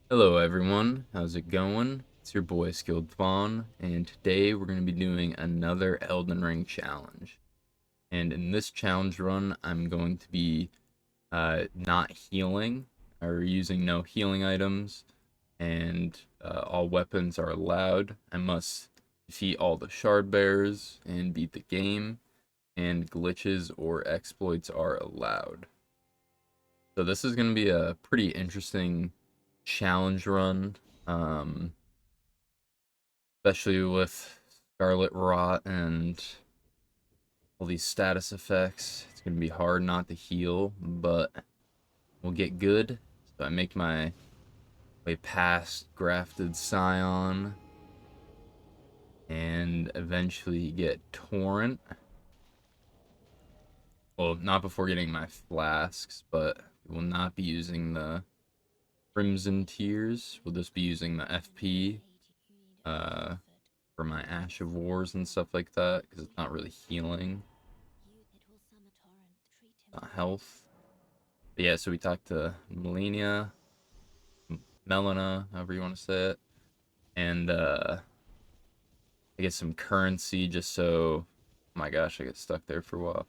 Hello everyone, how's it going? It's your boy Skilled Fawn, and today we're going to be doing another Elden Ring challenge. And in this challenge run, I'm going to be not healing, or using no healing items, and all weapons are allowed. I must defeat all the shard bearers and beat the game, and glitches or exploits are allowed. So this is going to be a pretty interesting challenge run. Um, Especially with Scarlet Rot and all these status effects. It's gonna be hard not to heal, but we'll get good. So I make my way past Grafted Scion and eventually get Torrent. Well, not before getting my flasks, but we will not be using the Crimson Tears. We'll just be using the FP uh, for my Ash of Wars and stuff like that, because it's not really healing. Health. But yeah, so we talked to Melania, Melina, however you want to say it, and I get some currency just so. Oh my gosh, I get stuck there for a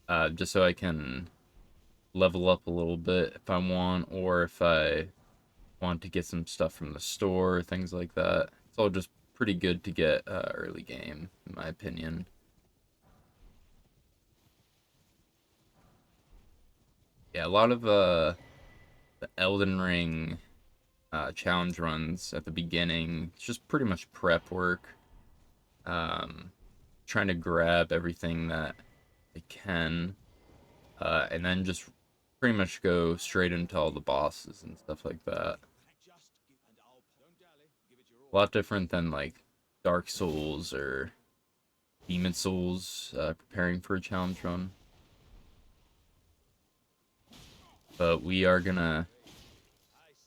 while. Just so I can level up a little bit if I want, or if I want to get some stuff from the store, things like that. It's all just pretty good to get early game, in my opinion. Yeah, a lot of the Elden Ring challenge runs at the beginning. It's just pretty much prep work. Um, Trying to grab everything that I can, and then just pretty much go straight into all the bosses and stuff like that. A lot different than like Dark Souls or Demon Souls preparing for a challenge run. But we are gonna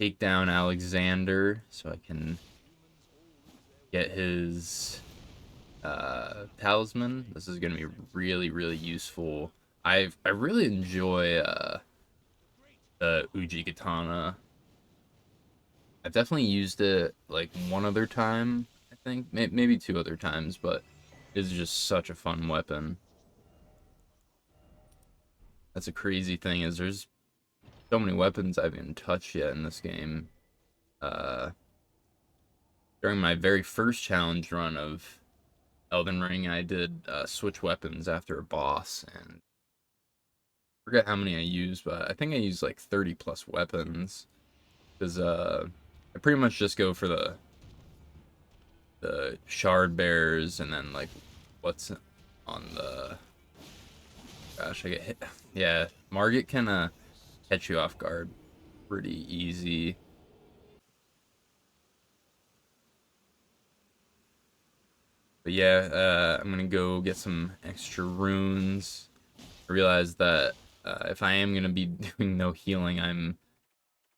take down Alexander so I can get his talisman. This is gonna be really, really useful. I really enjoy the Uji Katana. I've definitely used it like one other time, I think, maybe two other times, but it's just such a fun weapon. That's a crazy thing is there's so many weapons I haven't even touched yet in this game. Uh, During my very first challenge run of Elden Ring, I did switch weapons after a boss, and I forget how many I used, but I think I used like 30 plus weapons because I pretty much just go for the shard bearers and then like what's on the gosh I get hit. Yeah, Margit can catch you off guard pretty easy. But yeah, I'm gonna go get some extra runes. I realize that if I am gonna be doing no healing, I'm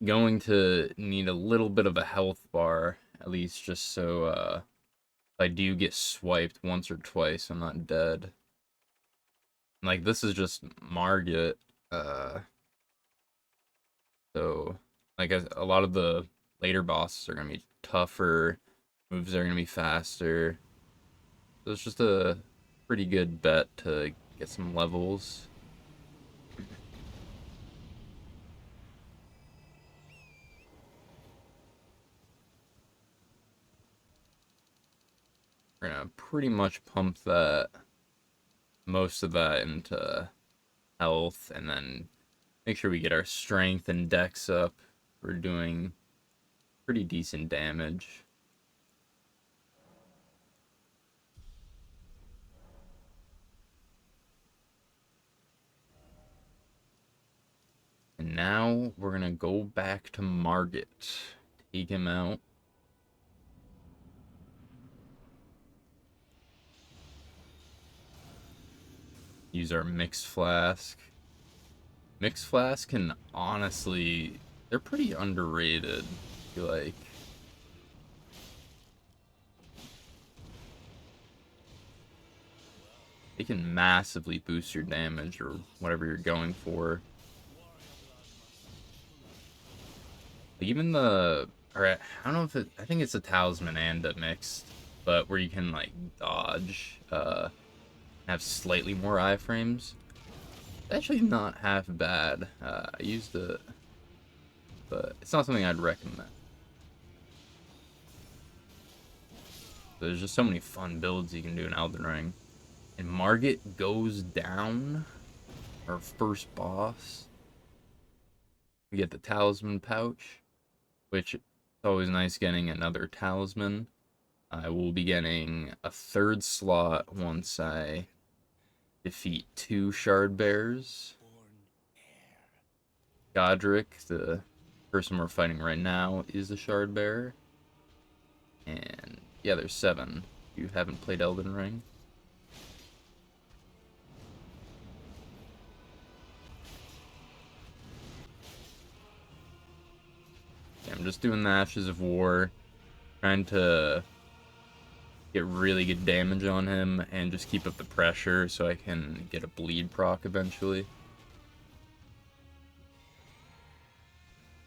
going to need a little bit of a health bar at least, just so if I do get swiped once or twice, I'm not dead. Like this is just Margit, uh, so like a lot of the later bosses are gonna be tougher, moves are gonna be faster. So it's just a pretty good bet to get some levels. We're gonna pretty much pump that most of that into health, and then make sure we get our strength and dex up. We're doing pretty decent damage. And now we're gonna go back to Margit. Take him out. Use our mixed flask. Mixed flask can honestly, they're pretty underrated. I feel like they can massively boost your damage or whatever you're going for. Like even the Or I don't know if I think it's a talisman and a mixed, but where you can like dodge, have slightly more iframes. It's actually not half bad. I used it, but it's not something I'd recommend. There's just so many fun builds you can do in Elden Ring. And Margit goes down, our first boss. We get the talisman pouch, which is always nice getting another talisman. I will be getting a third slot once I defeat 2 shard bears. Godric, the person we're fighting right now, is a shard bearer. And yeah, there's 7. If you haven't played Elden Ring. Yeah, I'm just doing the Ashes of War, trying to get really good damage on him and just keep up the pressure so I can get a bleed proc eventually.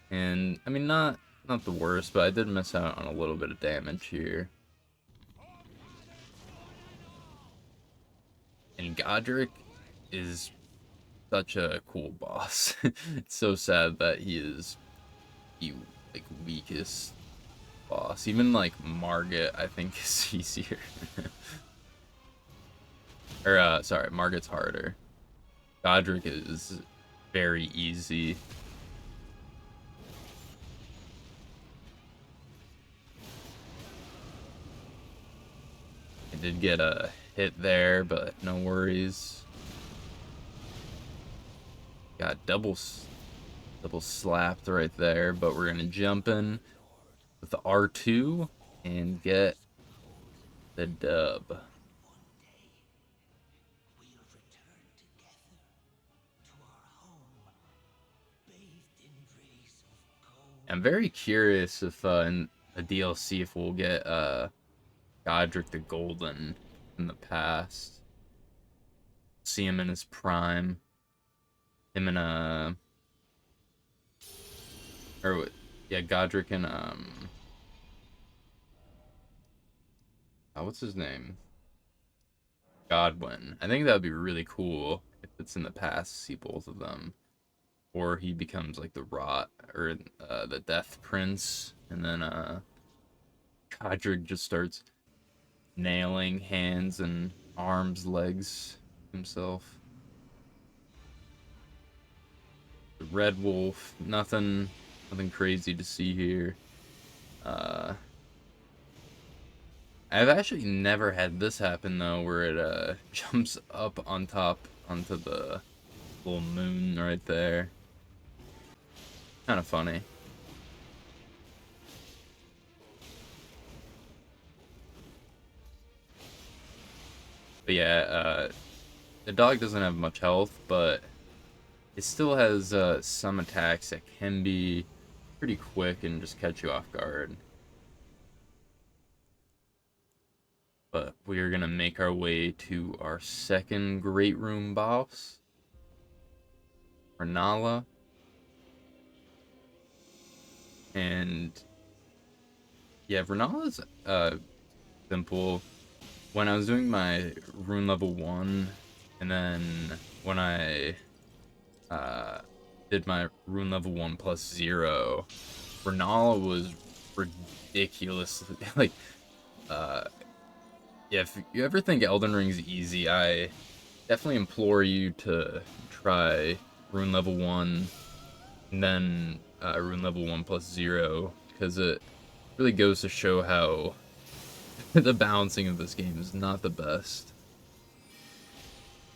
And I mean, not the worst, but I did miss out on a little bit of damage here. And Godric is such a cool boss. It's so sad that he is the like weakest boss. Even like Margit, I think, is easier. Or sorry, Margit's harder. Godric is very easy. I did get a hit there, but no worries. Got double slapped right there, but we're gonna jump in with the R2 and get the dub. I'm very curious if in the DLC if we'll get Godric the Golden in the past. See him in his prime. Him in or yeah, Godric and what's his name? Godwin. I think that would be really cool if it's in the past to see both of them. Or he becomes like the Rot or the Death Prince, and then Godric just starts nailing hands and arms, legs himself. The Red Wolf, nothing crazy to see here. I've actually never had this happen though, where it jumps up on top onto the little moon right there. Kind of funny. But yeah, the dog doesn't have much health, but it still has some attacks that can be pretty quick and just catch you off guard. But we are gonna make our way to our second Great Room boss, Rennala. And yeah, Rennala's simple. When I was doing my rune level 1, and then when I did my rune level 1 plus 0, Rennala was ridiculously like yeah, if you ever think Elden Ring's easy, I definitely implore you to try rune level 1 and then rune level 1 plus 0, because it really goes to show how the balancing of this game is not the best.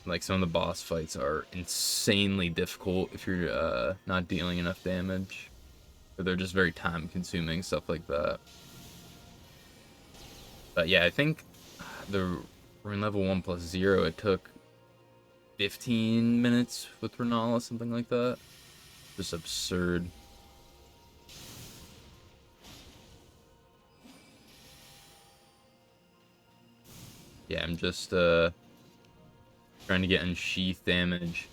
Like, some of the boss fights are insanely difficult if you're not dealing enough damage, or they're just very time consuming, stuff like that. But yeah, I think the rune level 1 plus 0, it took 15 minutes with Rennala, something like that. Just absurd. Yeah, I'm just trying to get unsheath damage.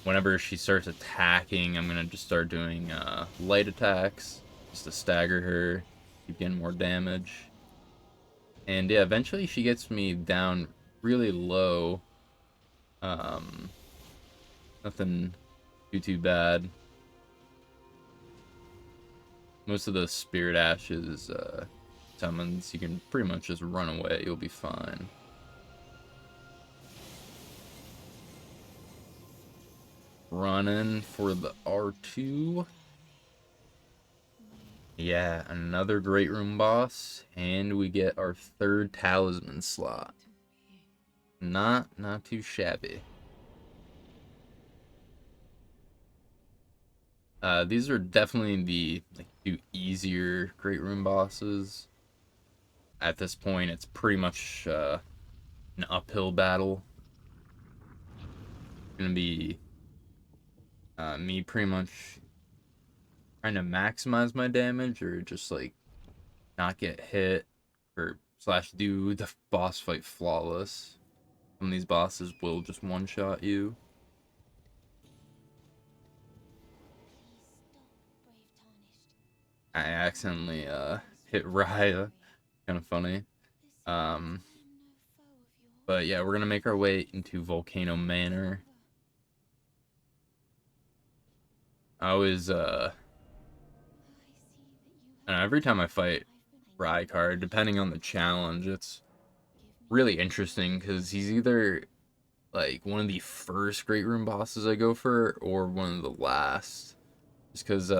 Whenever she starts attacking, I'm gonna just start doing light attacks. just to stagger her, keep getting more damage. And yeah, eventually she gets me down really low. Nothing too bad. Most of the spirit ashes summons, you can pretty much just run away, you'll be fine. Running for the R2. Yeah, another great room boss, and we get our third talisman slot. Not too shabby. These are definitely the two easier great room bosses. At this point, it's pretty much an uphill battle. It's gonna be me pretty much trying to maximize my damage, or just like not get hit, or slash do the boss fight flawless. Some of these bosses will just one-shot you. I accidentally hit Raya. Kind of funny. Um, but yeah, we're gonna make our way into Volcano Manor. I always and every time I fight Rykard, depending on the challenge, it's really interesting because he's either like one of the first Great Room bosses I go for, or one of the last. Just because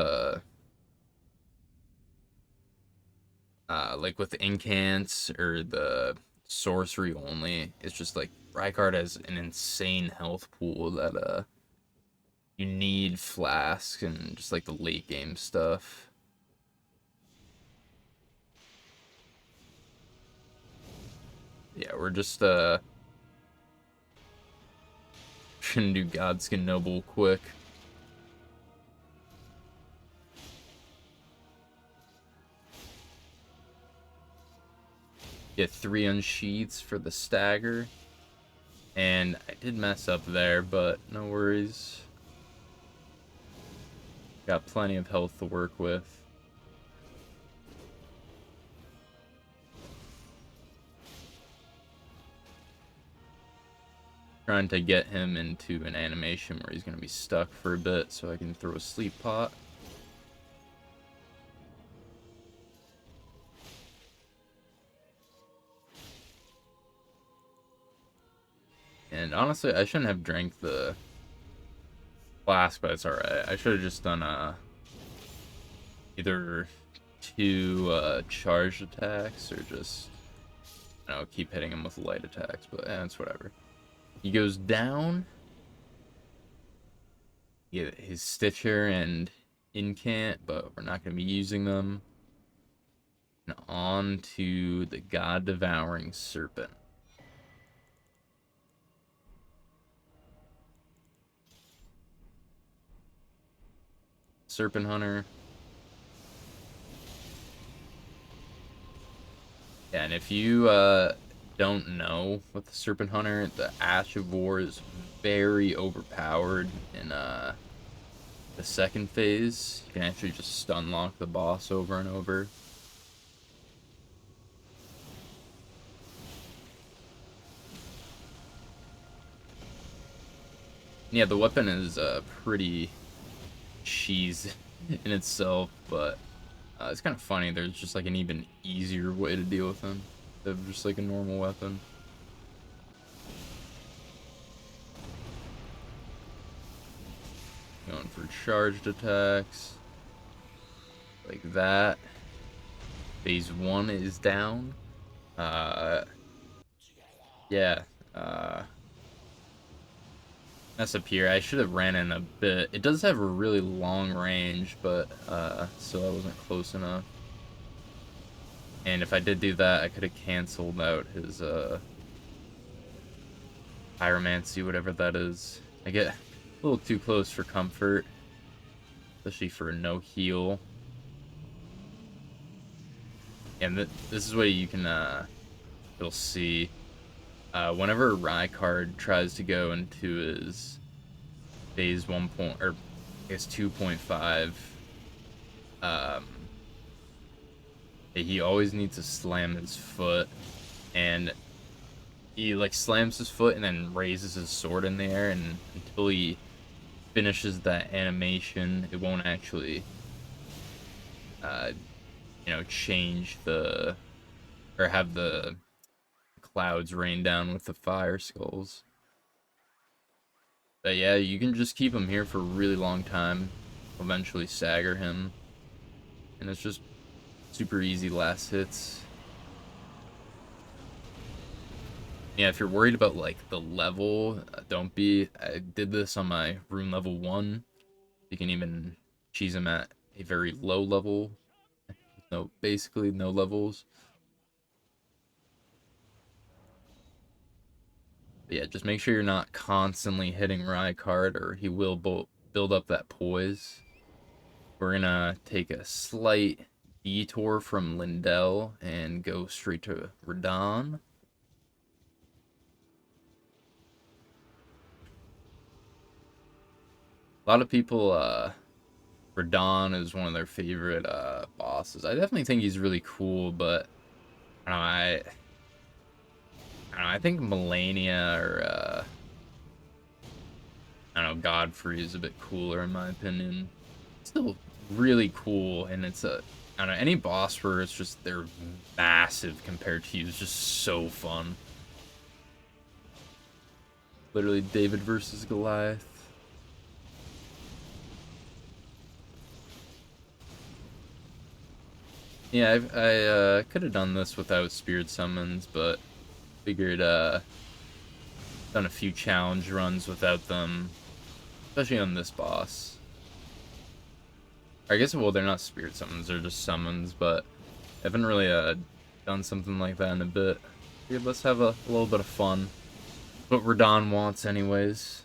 like with the incants or the sorcery only, it's just like Rykard has an insane health pool that you need flasks and just like the late game stuff. Yeah, we're just gonna do Godskin Noble quick. Get 3 unsheaths for the stagger. And I did mess up there, but no worries. Got plenty of health to work with. Trying to get him into an animation where he's going to be stuck for a bit so I can throw a sleep pot. And honestly, I shouldn't have drank the flask, but it's alright. I should have just done either 2 charged attacks or just, you know, keep hitting him with light attacks, but it's whatever. He goes down. You get his Stitcher and Incant, but we're not going to be using them. And on to the God-Devouring Serpent. Serpent Hunter. Yeah, and if you don't know with the Serpent Hunter, the Ash of War is very overpowered in the second phase. You can actually just stun lock the boss over and over. Yeah, the weapon is pretty cheese in itself, but it's kind of funny. There's just like an even easier way to deal with him than just like a normal weapon. Going for charged attacks. Like that. Phase 1 is down. Yeah. Mess up here. I should have ran in a bit. It does have a really long range, but so I wasn't close enough. And if I did do that, I could have canceled out his pyromancy, whatever that is. I get a little too close for comfort, especially for no heal. And this is what you can you'll see whenever Rykard tries to go into his phase 1 point, or I guess 2.5 He always needs to slam his foot, and he like slams his foot and then raises his sword in the air, and until he finishes that animation, it won't actually, uh, change the or have the clouds rain down with the fire skulls. But yeah, you can just keep him here for a really long time, eventually stagger him, and it's just super easy last hits. Yeah, if you're worried about like the level, don't be. I did this on my rune level 1. You can even cheese him at a very low level. No, basically no levels. But yeah, just make sure you're not constantly hitting Rykard, or he will build up that poise. We're gonna take a slight detour from Lindell and go straight to Radahn. A lot of people, Radahn is one of their favorite bosses. I definitely think he's really cool, but I don't know, I don't know, I think Melania or I don't know, Godfrey is a bit cooler in my opinion. Still really cool, and it's a I don't know, any boss where it's just they're massive compared to you is just so fun. Literally David versus Goliath. Yeah, I could have done this without spirit summons, but figured done a few challenge runs without them, especially on this boss. I guess, well, they're not spirit summons, they're just summons, but I haven't really done something like that in a bit. Here, let's have a little bit of fun. What Radahn wants anyways.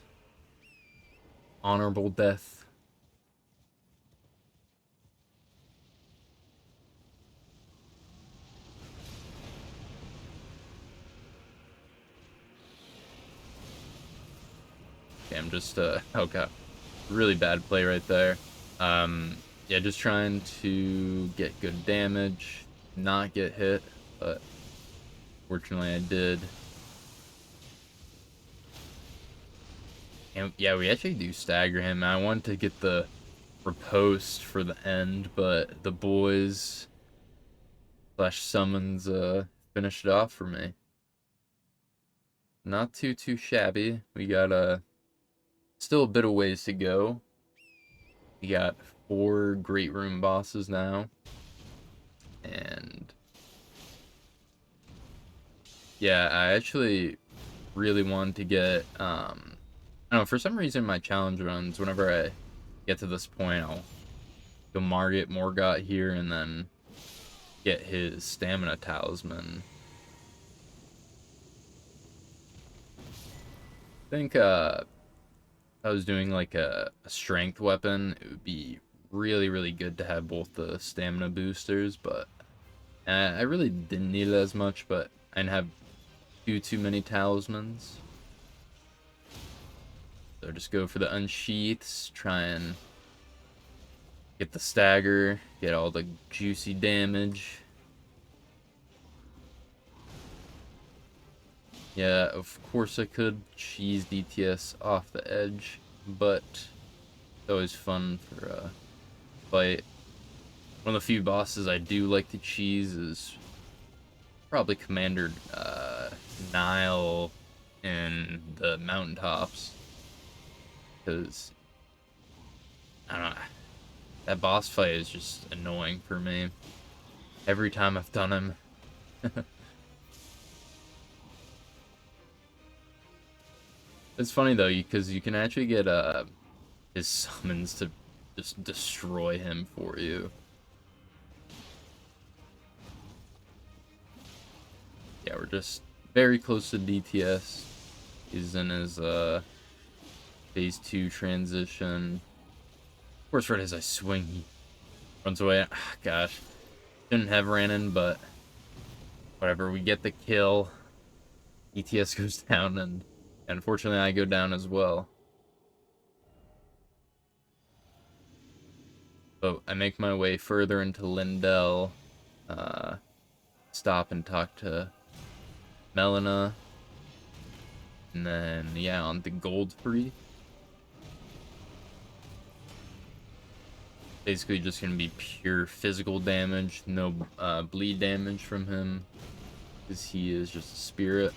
Honorable death. Okay, I'm just, oh god. Really bad play right there. Yeah, just trying to get good damage, not get hit, but fortunately I did. And yeah, we actually do stagger him. I wanted to get the riposte for the end, but the boys slash summons finished it off for me. Not too shabby. We got still a bit of ways to go. We got 4 great room bosses now. And yeah, I actually really wanted to get I don't know, for some reason my challenge runs, whenever I get to this point, I'll go Margit Morgott here and then get his stamina talisman. I think I was doing like a strength weapon, it would be really good to have both the stamina boosters, but I really didn't need it as much, but I didn't have too many talismans. So just go for the unsheaths, try and get the stagger, get all the juicy damage. Yeah, of course I could cheese DTS off the edge, but it's always fun for a fight. One of the few bosses I do like to cheese is probably Commander Nile in the mountaintops, because I don't know, that boss fight is just annoying for me every time I've done him. It's funny though, because you can actually get his summons to just destroy him for you. Yeah, we're just very close to DTS. He's in his phase 2 transition. Of course, right as I swing, he runs away. Ah, gosh, shouldn't have ran in, but whatever. We get the kill. DTS goes down, and unfortunately, I go down as well. But I make my way further into Lindell, uh, stop and talk to Melina. And then, yeah, on the Goldfree. Basically just going to be pure physical damage, no bleed damage from him, because he is just a spirit.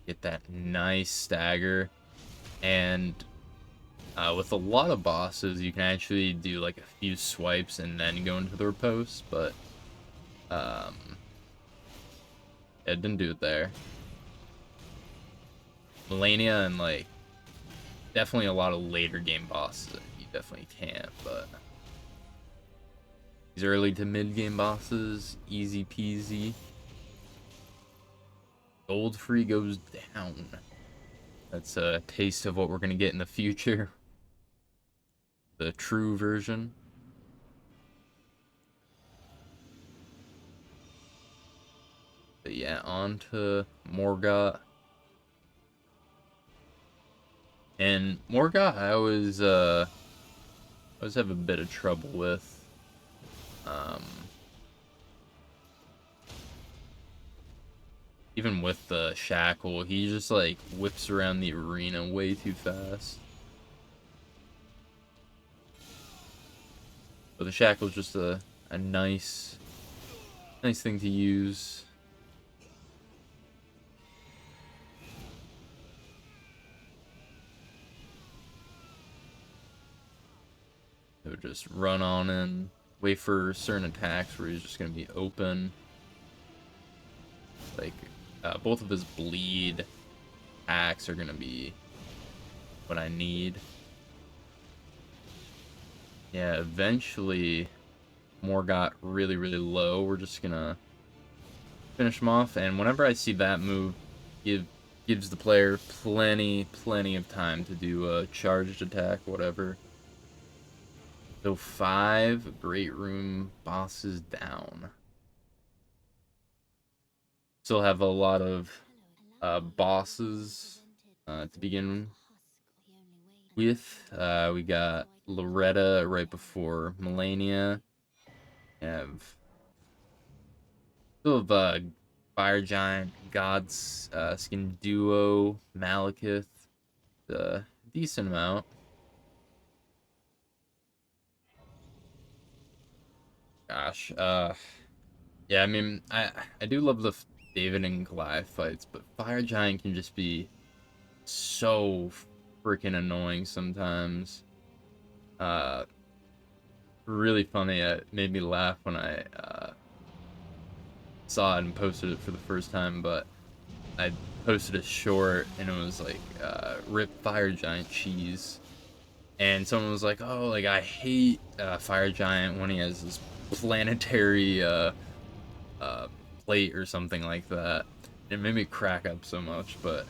Get that nice stagger. And with a lot of bosses, you can actually do like a few swipes and then go into the riposte, but it didn't do it there. Melania and like definitely a lot of later game bosses you definitely can't, but these early to mid game bosses, easy peasy. Goldfree goes down. That's a taste of what we're gonna get in the future. The true version. But yeah, on to Morgott. And Morgott I always have a bit of trouble with. Even with the shackle, he just like whips around the arena way too fast. But the shackle's just a nice thing to use. So just run on in, wait for certain attacks where he's just gonna be open. Like both of his bleed attacks are gonna be what I need. Yeah, eventually more got really low. We're just gonna finish him off, and whenever I see that move, gives the player plenty of time to do a charged attack, whatever. So 5 Great Room bosses down. Still have a lot of bosses to begin with. We got Loretta right before Melania. Still have Fire Giant, God's Skin Duo, Malekith. A decent amount. Gosh, yeah, I mean, I do love the David and Goliath fights, but Fire Giant can just be so freaking annoying sometimes. Uh, really funny. It made me laugh when I saw it and posted it for the first time, but I posted a short and it was like rip Fire Giant cheese, and someone was like, oh, like I hate Fire Giant when he has this planetary plate or something like that. It made me crack up so much. But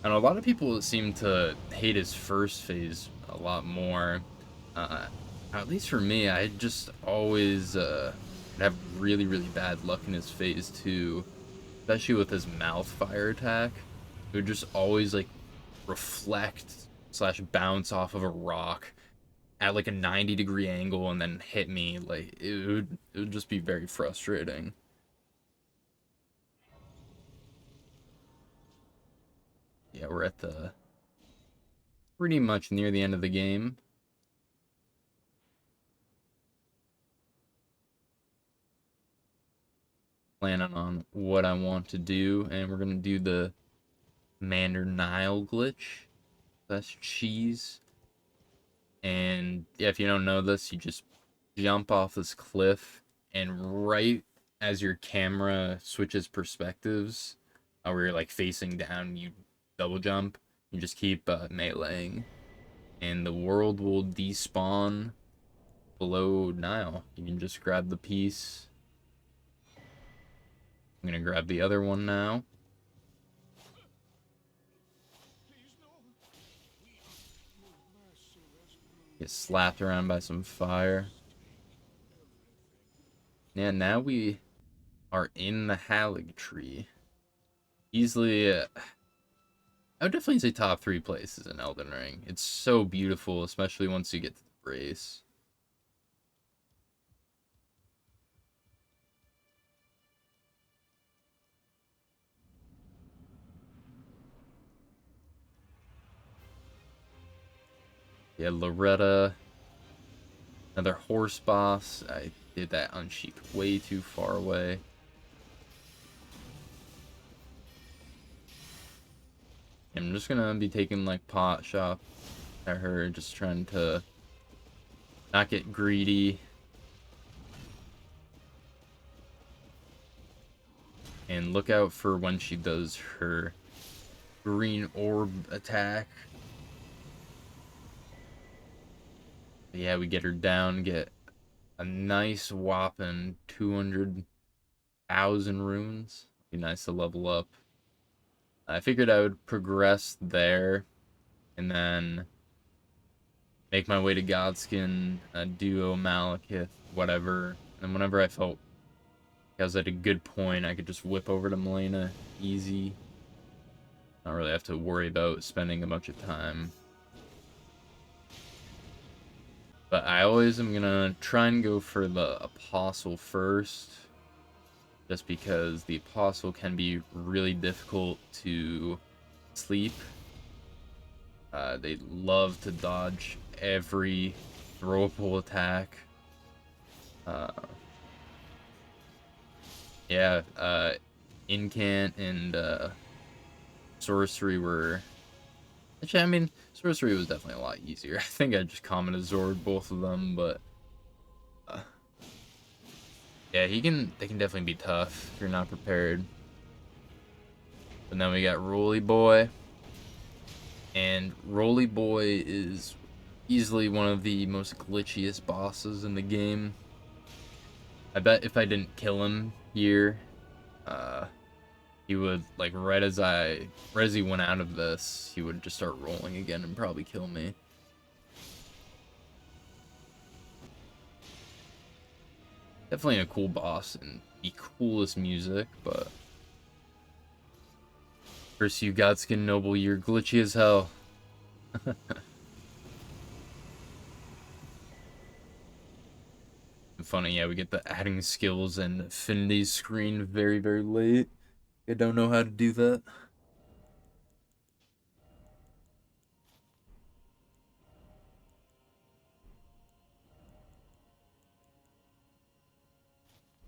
I know a lot of people seem to hate his first phase a lot more. At least for me, I just always have really bad luck in his phase 2, especially with his mouth fire attack. It would just always like reflect slash bounce off of a rock at like a 90-degree angle and then hit me. Like it would just be very frustrating. Yeah, we're at the pretty much near the end of the game. Planning on what I want to do, and we're gonna do the Commander Nile glitch. That's cheese. And yeah, if you don't know this, you just jump off this cliff, and right as your camera switches perspectives, where you're like facing down, you double jump. You just keep meleeing, and the world will despawn below Nile. You can just grab the piece. I'm gonna grab the other one now. Get slapped around by some fire. Yeah, now we are in the Halig tree. Easily, I would definitely say top 3 places in Elden Ring. It's so beautiful, especially once you get to the brace. Yeah, Loretta. Another horse boss. I did that unsheathed way too far away. I'm just gonna be taking like pot shot at her, just trying to not get greedy. And look out for when she does her green orb attack. But yeah, we get her down, get a nice whopping 200,000 runes. Be nice to level up. I figured I would progress there and then make my way to Godskin, Duo, Malekith, whatever. And whenever I felt I was at a good point, I could just whip over to Melina easy. Not really have to worry about spending a bunch of time. But I always am gonna try and go for the Apostle first. Just because the Apostle can be really difficult to sleep. They love to dodge every throwable attack. Yeah, Incant and Sorcery were... Actually, I mean, Sorcery was definitely a lot easier. I think I just common absorbed both of them, but... yeah, they can definitely be tough if you're not prepared. But then we got Roly Boy. And Roly Boy is easily one of the most glitchiest bosses in the game. I bet if I didn't kill him here, he would, like, right as he went out of this, he would just start rolling again and probably kill me. Definitely a cool boss and the coolest music, but... Curse you, Godskin Noble, you're glitchy as hell. Funny, yeah, we get the adding skills and affinity screen very, very late. I don't know how to do that.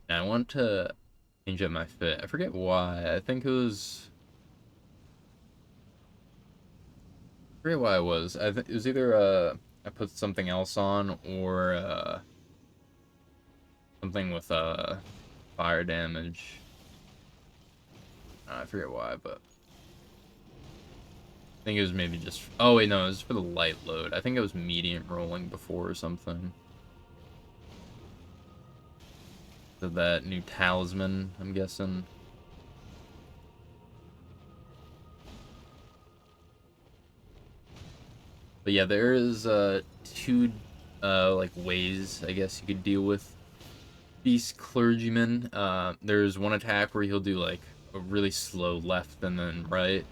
Now, I want to change up my fit. I forget why. I think it was... I forget why it was. It was either, I put something else on, or, something with, fire damage. I forget why, but... I think it was maybe just... Oh, wait, no, it was for the light load. I think it was medium rolling before or something. So that new talisman, I'm guessing. But yeah, there is two like ways I guess you could deal with Beast Clergyman. There's one attack where he'll do like a really slow left and then right,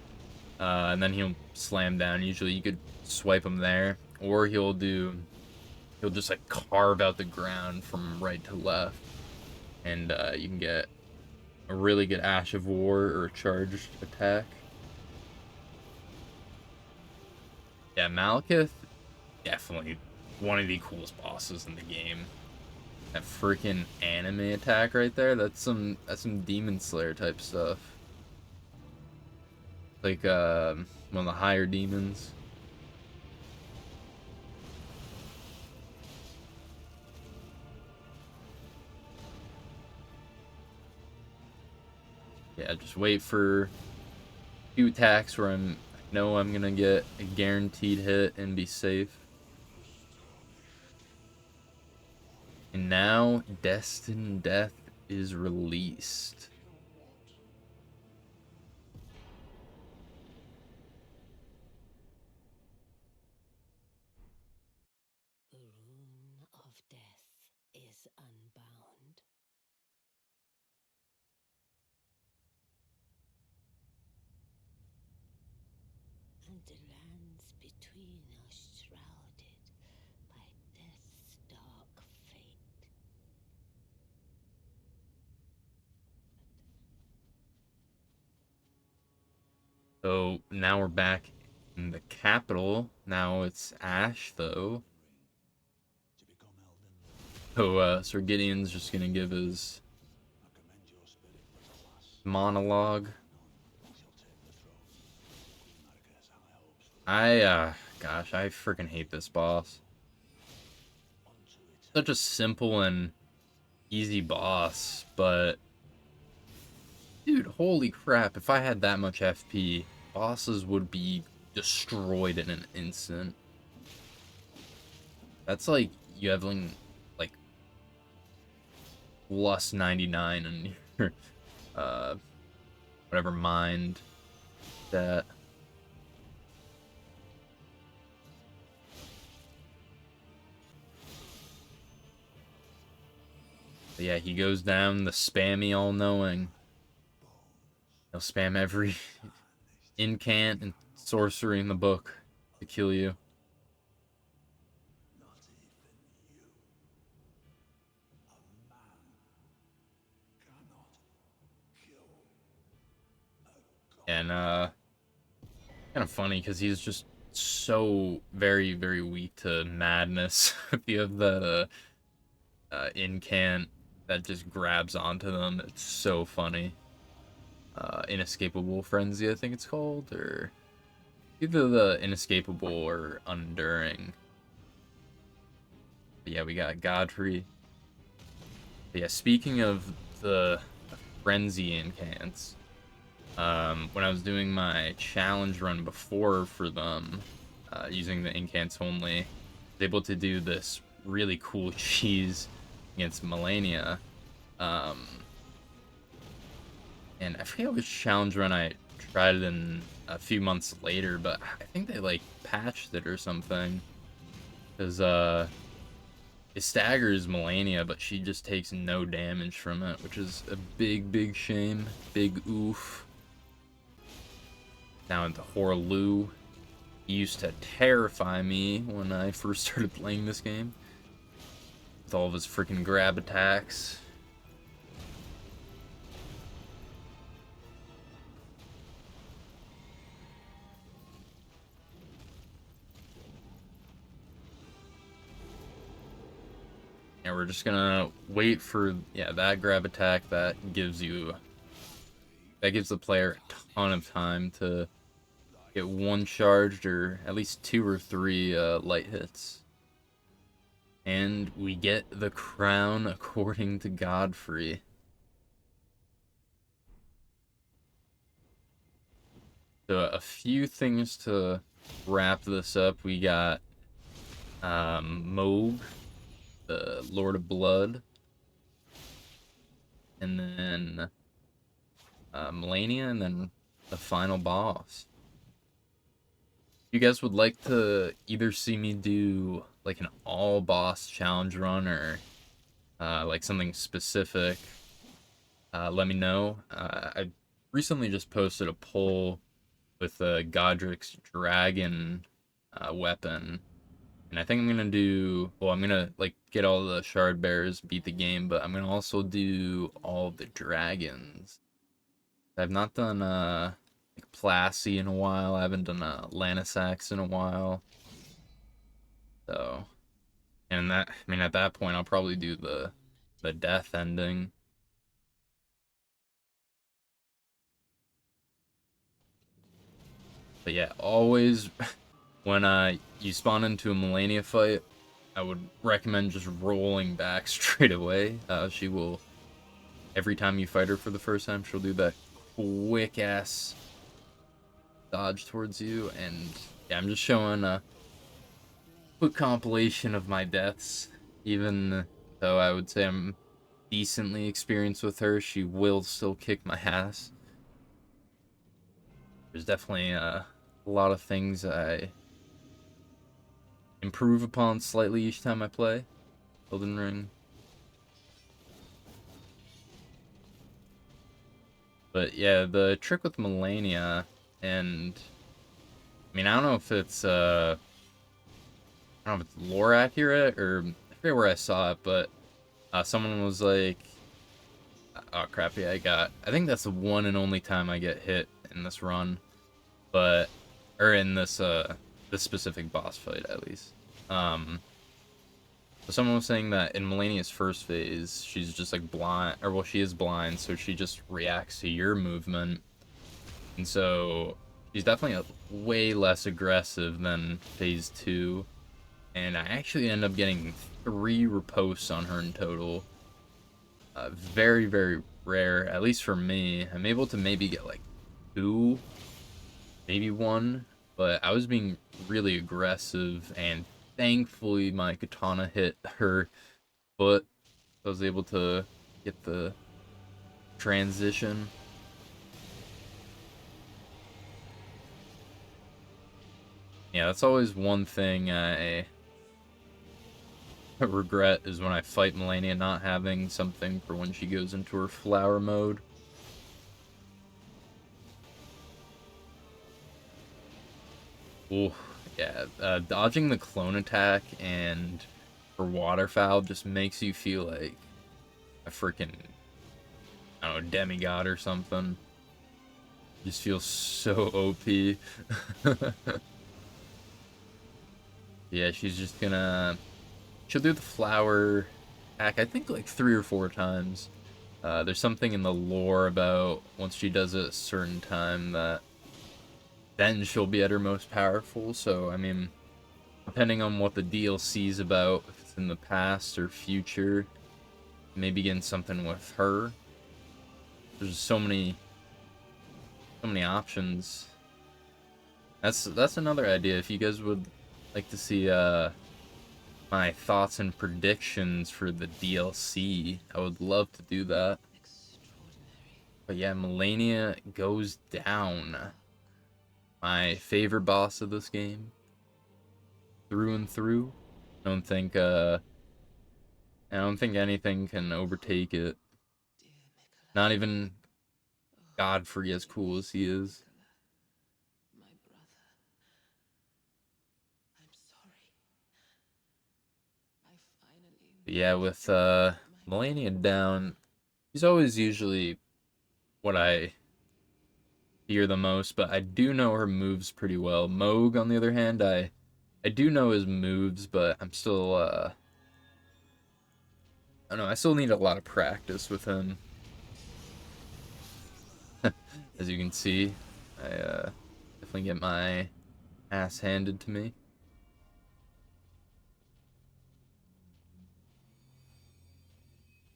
and then he'll slam down. Usually you could swipe him there, or he'll just like carve out the ground from right to left, and you can get a really good Ash of War or charged attack. Yeah, Malekith, definitely one of the coolest bosses in the game. That freaking anime attack right there, that's some Demon Slayer type stuff. Like one of the higher demons. Yeah, just wait for 2 attacks where I know I'm gonna get a guaranteed hit and be safe. And now, Destined Death is released. The rune of death is unbound. And the lands between are shrouded by death's dark fate. So now we're back In the capital, now it's Ash, though. So, Sir Gideon's just gonna give his monologue. Gosh, I freaking hate this boss. Such a simple and easy boss, but dude, holy crap, if I had that much FP, bosses would be destroyed in an instant. That's like you having like plus 99 in your whatever mind that. But yeah, he goes down the spammy all-knowing. He'll spam every incant and sorcery in the book to kill you. And kind of funny because he's just so very, very weak to madness. If you have that incant that just grabs onto them, it's so funny. Inescapable Frenzy, I think it's called, or either the Inescapable or Unduring. But yeah, we got Godfrey. But yeah, speaking of the Frenzy incants, when I was doing my challenge run before for them, using the incants only, I was able to do this really cool cheese against Melania. And I forget which challenge run I tried it in a few months later, but I think they like patched it or something. Because it staggers Melania, but she just takes no damage from it, which is a big, big shame. Big oof. Now into Horlu. He used to terrify me when I first started playing this game. With all of his freaking grab attacks. And we're just gonna wait for, yeah, that grab attack that gives the player a ton of time to get one charged or at least 2 or 3 light hits. And we get the crown according to Godfrey. So a few things to wrap this up. We got Moog, the Lord of Blood, and then Melania, and then the final boss. You guys would like to either see me do like an all boss challenge run or like something specific, let me know. I recently just posted a poll with Godric's dragon weapon, and I think I'm gonna do, well, I'm gonna like get all the shard bearers, beat the game, but I'm gonna also do all the dragons. I've not done like Plassey in a while. I haven't done Lanisax in a while. So, and that, I mean, at that point, I'll probably do the death ending. But yeah, always when you spawn into a Melania fight, I would recommend just rolling back straight away. She will, every time you fight her for the first time, she'll do that quick ass dodge towards you. And yeah, I'm just showing a quick compilation of my deaths. Even though I would say I'm decently experienced with her, she will still kick my ass. There's definitely a lot of things I improve upon slightly each time I play Elden Ring. But yeah, the trick with Melania, and I mean, I don't know if it's I don't know if it's lore accurate, or I forget where I saw it, but someone was like, oh crappy, I think that's the one and only time I get hit in this run, but or in this specific boss fight at least. Um, so someone was saying that in Melania's first phase, she's just like blind, or well, she is blind, so she just reacts to your movement, and so she's definitely way less aggressive than phase two. And I actually end up getting 3 riposts on her in total. Very, very rare, at least for me. I'm able to maybe get like 2, maybe 1, but I was being really aggressive, and thankfully my katana hit her foot. I was able to get the transition. Yeah, that's always one thing I regret is when I fight Melania not having something for when she goes into her flower mode. Ooh, yeah, dodging the clone attack and for waterfowl just makes you feel like a freaking, I don't know, demigod or something. Just feels so OP. Yeah, she's just gonna, she'll do the flower attack, I think like 3 or 4 times. There's something in the lore about once she does it a certain time that then she'll be at her most powerful. So, I mean, depending on what the DLC's about, if it's in the past or future, maybe getting something with her. There's so many options. That's another idea. If you guys would like to see my thoughts and predictions for the DLC, I would love to do that. But yeah, Melania goes down. My favorite boss of this game, through and through. I don't think uh I don't think anything can overtake it. Not even Godfrey, as cool as he is. My brother. I'm sorry. I finally But yeah, made with my Melania down, he's always usually what I fear the most, but I do know her moves pretty well. Moog, on the other hand, I do know his moves, but I'm still I don't know, I still need a lot of practice with him. As you can see, I definitely get my ass handed to me.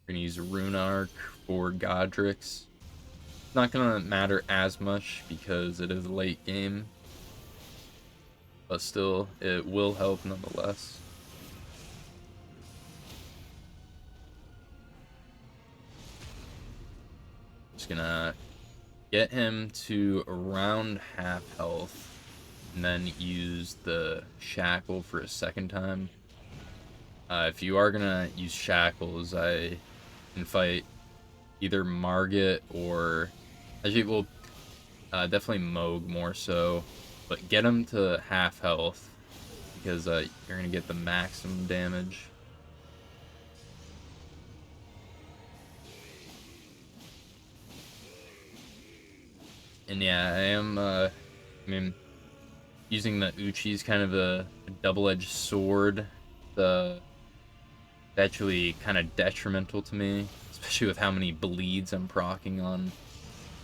We're gonna use a Rune Arc for Godrix. Not gonna matter as much because it is late game, but still, it will help nonetheless. Just gonna get him to around half health, and then use the Shackle for a second time. If you are gonna use Shackles, I can fight either Margit or actually, well, definitely Moog more so, but get him to half health because you're gonna get the maximum damage. And yeah, I am. I mean, using the Uchi is kind of a double-edged sword. The Actually kind of detrimental to me, especially with how many bleeds I'm proccing on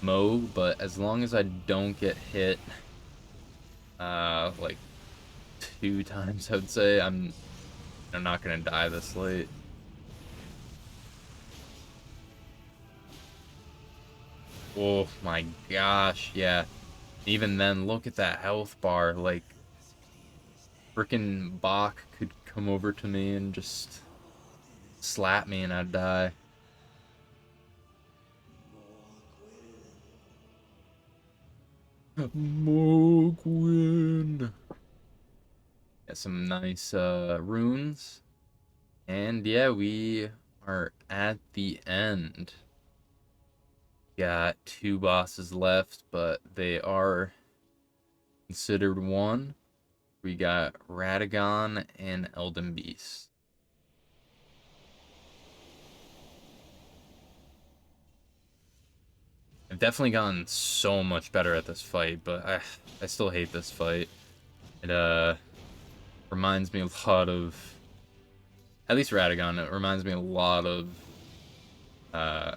Moog. But as long as I don't get hit, like 2 times, I would say I'm not gonna die this late. Oh my gosh, yeah. Even then, look at that health bar. Like, freaking Bach could come over to me and just slap me and I'd die. Mogwin. Got some nice runes. And yeah, we are at the end. Got 2 bosses left, but they are considered one. We got Radahn and Elden Beast. I've definitely gotten so much better at this fight, but I still hate this fight. It reminds me a lot of, at least Radahn. It reminds me a lot of uh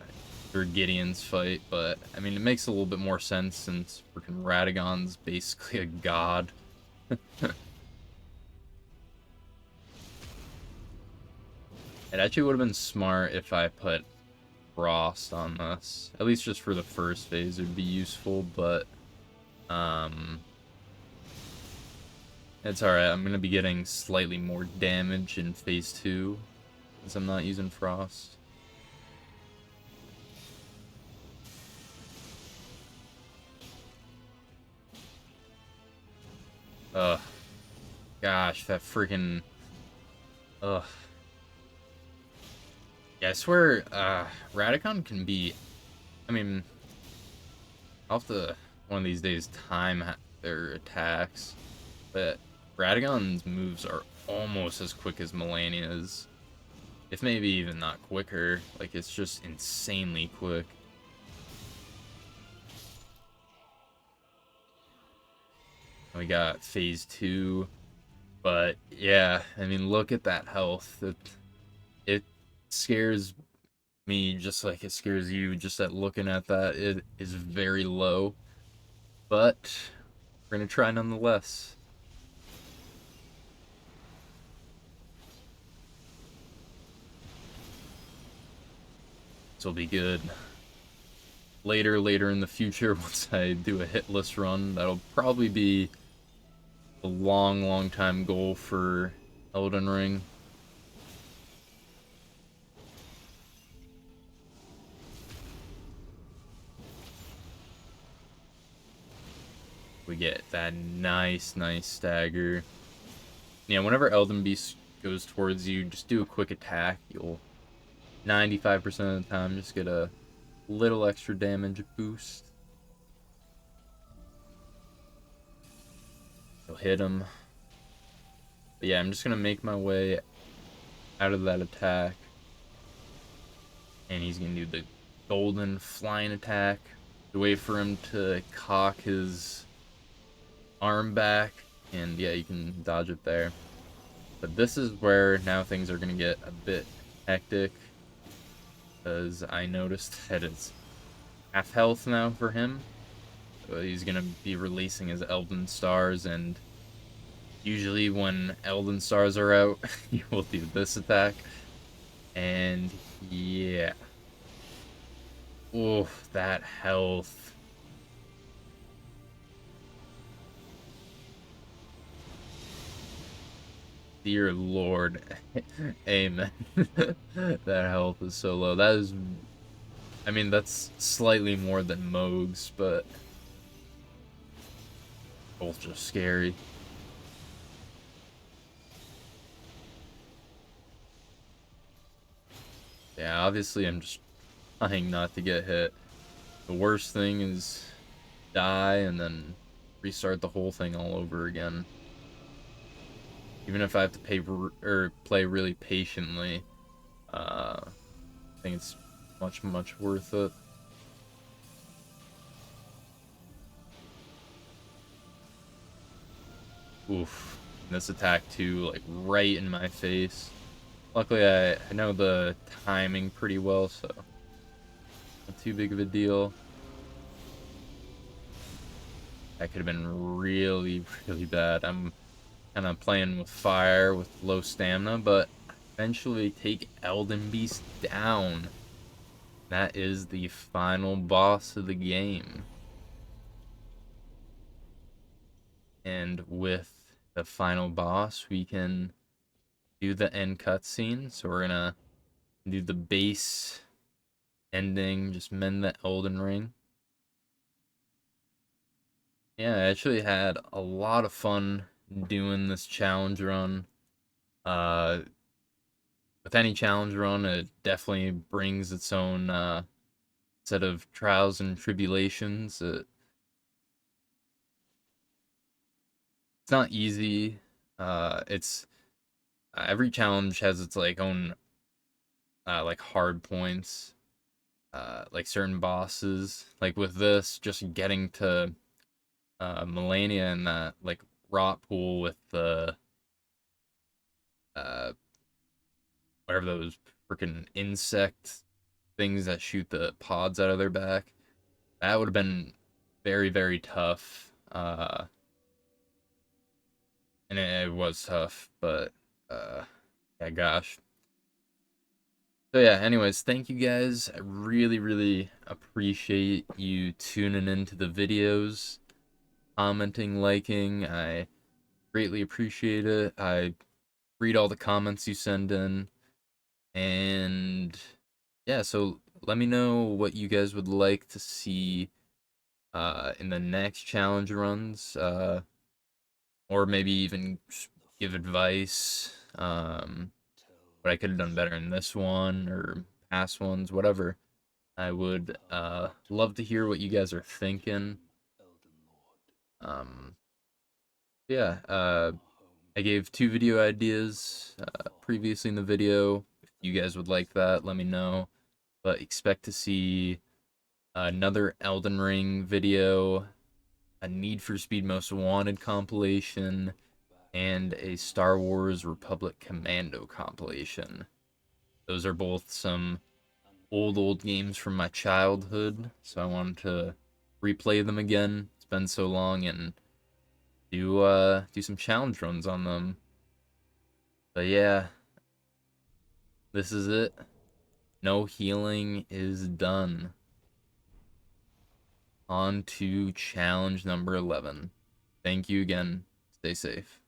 Gideon's fight, but I mean it makes a little bit more sense since freaking Radagon's basically a god. It actually would have been smart if I put Frost on this. At least just for the first phase it would be useful, but um it's alright. I'm gonna be getting slightly more damage in phase 2 since I'm not using Frost. Ugh. Gosh, that freaking ugh. Yeah, I swear, Radahn can be, I mean, I'll have to, one of these days, time their attacks, but Radagon's moves are almost as quick as Melania's, if maybe even not quicker. Like, it's just insanely quick. We got phase 2, but yeah, I mean, look at that health. It scares me just like it scares you, just at looking at that. It is very low, but we're gonna try nonetheless. This will be good. Later in the future, once I do a hitless run, that'll probably be a long time goal for Elden Ring. We get that nice stagger. Yeah, whenever Elden Beast goes towards you, just do a quick attack. You'll 95% of the time just get a little extra damage boost. You'll hit him. But yeah, I'm just gonna make my way out of that attack. And he's gonna do the golden flying attack. The way for him to cock his arm back. And yeah, you can dodge it there. But this is where now things are gonna get a bit hectic. Because I noticed that it's half health now for him. So he's gonna be releasing his Elden Stars, and usually when Elden Stars are out, you will do this attack. And yeah. Oh, that health. Dear Lord. Amen. That health is so low. That is, I mean, that's slightly more than Moog's, but both just scary. Yeah, obviously I'm just trying not to get hit. The worst thing is die and then restart the whole thing all over again. Even if I have to play really patiently, I think it's much worth it. Oof. This attack too, like right in my face. Luckily I know the timing pretty well, so not too big of a deal. That could have been really bad. I'm kind of playing with fire with low stamina, but eventually take Elden Beast down. That is the final boss of the game. And with the final boss, we can do the end cutscene. So we're gonna do the base ending, just mend the Elden Ring. Yeah, I actually had a lot of fun doing this challenge run. Uh, with any challenge run, it definitely brings its own set of trials and tribulations. It's not easy. It's every challenge has its like own like hard points. like certain bosses. Like with this, just getting to Melania and that like rot pool with the uh whatever those freaking insect things that shoot the pods out of their back. That would have been very, very tough. And it was tough, but yeah, gosh. So yeah, anyways, thank you guys. I really, really appreciate you tuning into the videos, commenting, liking. I greatly appreciate it. I read all the comments you send in. And yeah, so let me know what you guys would like to see in the next challenge runs, or maybe even give advice. What I could have done better in this one or past ones, whatever. I would love to hear what you guys are thinking. Um, yeah, I gave 2 video ideas previously in the video. If you guys would like that, let me know. But expect to see another Elden Ring video, a Need for Speed Most Wanted compilation, and a Star Wars Republic Commando compilation. Those are both some old games from my childhood, so I wanted to replay them again. It's been so long and do some challenge runs on them. But yeah, this is it. No healing is done. On to challenge number 11. Thank you again. Stay safe.